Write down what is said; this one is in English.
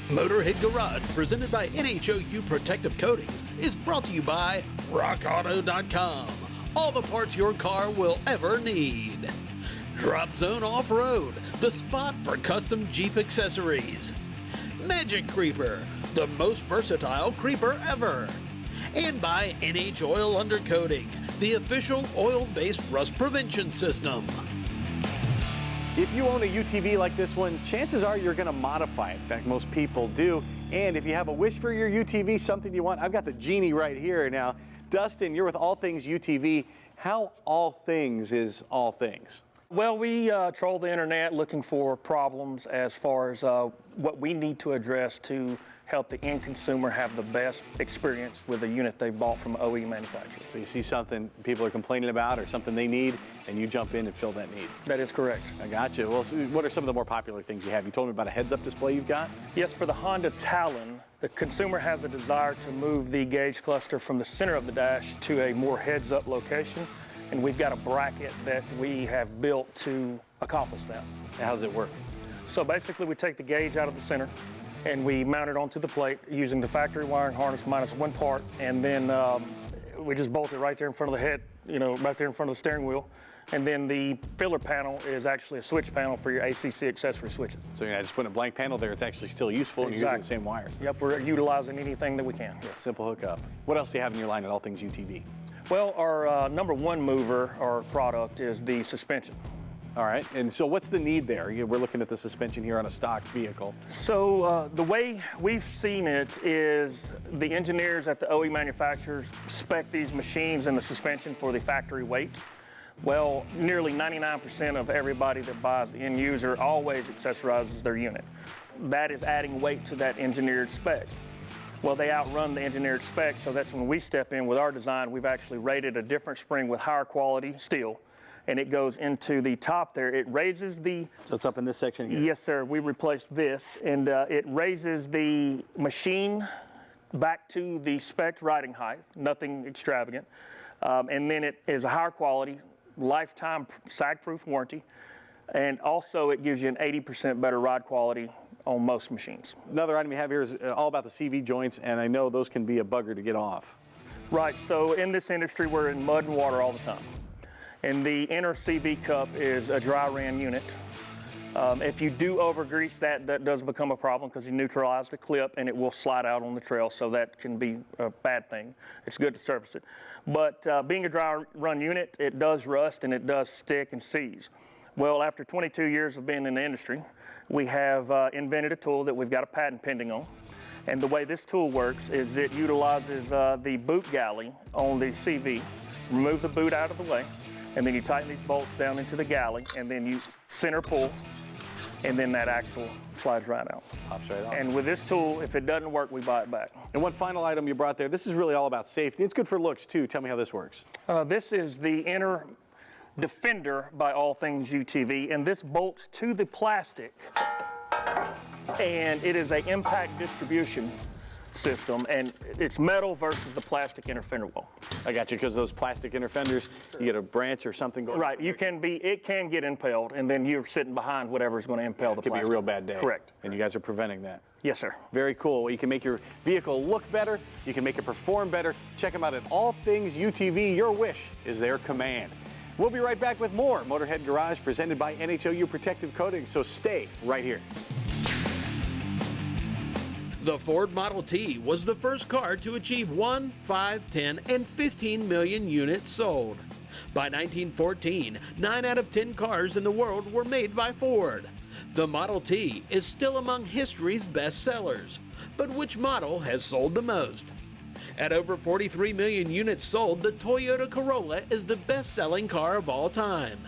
Motorhead Garage, presented by NHOU Protective Coatings, is brought to you by RockAuto.com. All the parts your car will ever need. Drop Zone Off-Road, the spot for custom Jeep accessories. Magic Creeper, the most versatile creeper ever. And by Oil Undercoating, the official oil-based rust prevention system. If you own a UTV like this one, chances are you're going to modify it. In fact, most people do. And if you have a wish for your UTV, something you want, I've got the genie right here. Now, Dustin, you're with All Things UTV. How all things is all things? Well, we troll the internet looking for problems as far as what we need to address to help the end consumer have the best experience with the unit they bought from OE manufacturer. So you see something people are complaining about or something they need, and you jump in and fill that need. That is correct. I got you. Well, so what are some of the more popular things you have? You told me about a heads-up display you've got? Yes, for the Honda Talon, the consumer has a desire to move the gauge cluster from the center of the dash to a more heads-up location, and we've got a bracket that we have built to accomplish that. How does it work? So basically, we take the gauge out of the center, and we mount it onto the plate using the factory wiring harness minus one part, and then we just bolt it right there in front of the head, right there in front of the steering wheel. And then the filler panel is actually a switch panel for your ACC accessory switches. So you're not just putting a blank panel there, it's actually still useful, and you're using the same wires. Yep, we're utilizing anything that we can. Yes. Simple hookup. What else do you have in your line at All Things UTV? Well, our number one mover, or product, is the suspension. All right, and so what's the need there? We're looking at the suspension here on a stock vehicle. So the way we've seen it is the engineers at the OE manufacturers spec these machines and the suspension for the factory weight. Well, nearly 99% of everybody that buys the end user always accessorizes their unit. That is adding weight to that engineered spec. Well, they outrun the engineered spec, so that's when we step in with our design. We've actually rated a different spring with higher quality steel, and it goes into the top there. It raises the... So it's up in this section here? Yes, sir. We replaced this, and it raises the machine back to the spec riding height, nothing extravagant. And then it is a higher quality, lifetime sag-proof warranty, and also it gives you an 80% better ride quality on most machines. Another item you have here is all about the CV joints, and I know those can be a bugger to get off. Right, so in this industry we're in mud and water all the time. And the inner CV cup is a dry ran unit. If you do over-grease that does become a problem because you neutralize the clip and it will slide out on the trail, so that can be a bad thing. It's good to service it. But being a dry run unit, it does rust and it does stick and seize. Well, after 22 years of being in the industry, we have invented a tool that we've got a patent pending on. And the way this tool works is it utilizes the boot galley on the CV, remove the boot out of the way, and then you tighten these bolts down into the galley, and then you center pull, and then that axle slides right out. Pops right off. And with this tool, if it doesn't work, we buy it back. And one final item you brought there, this is really all about safety. It's good for looks too. Tell me how this works. This is the inner Defender by All Things UTV, and this bolts to the plastic, and it is an impact distribution system, and it's metal versus the plastic inner fender wall. I got you, because those plastic inner fenders, you get a branch or something going. Right, it can get impaled, and then you're sitting behind whatever's going to impale the plastic. It could be a real bad day. Correct. And you guys are preventing that. Yes, sir. Very cool. Well, you can make your vehicle look better, you can make it perform better. Check them out at All Things UTV. Your wish is their command. We'll be right back with more Motorhead Garage presented by NHOU Protective Coatings, so stay right here. The Ford Model T was the first car to achieve 1, 5, 10, and 15 million units sold. By 1914, 9 out of 10 cars in the world were made by Ford. The Model T is still among history's best sellers. But which model has sold the most? At over 43 million units sold, the Toyota Corolla is the best-selling car of all time.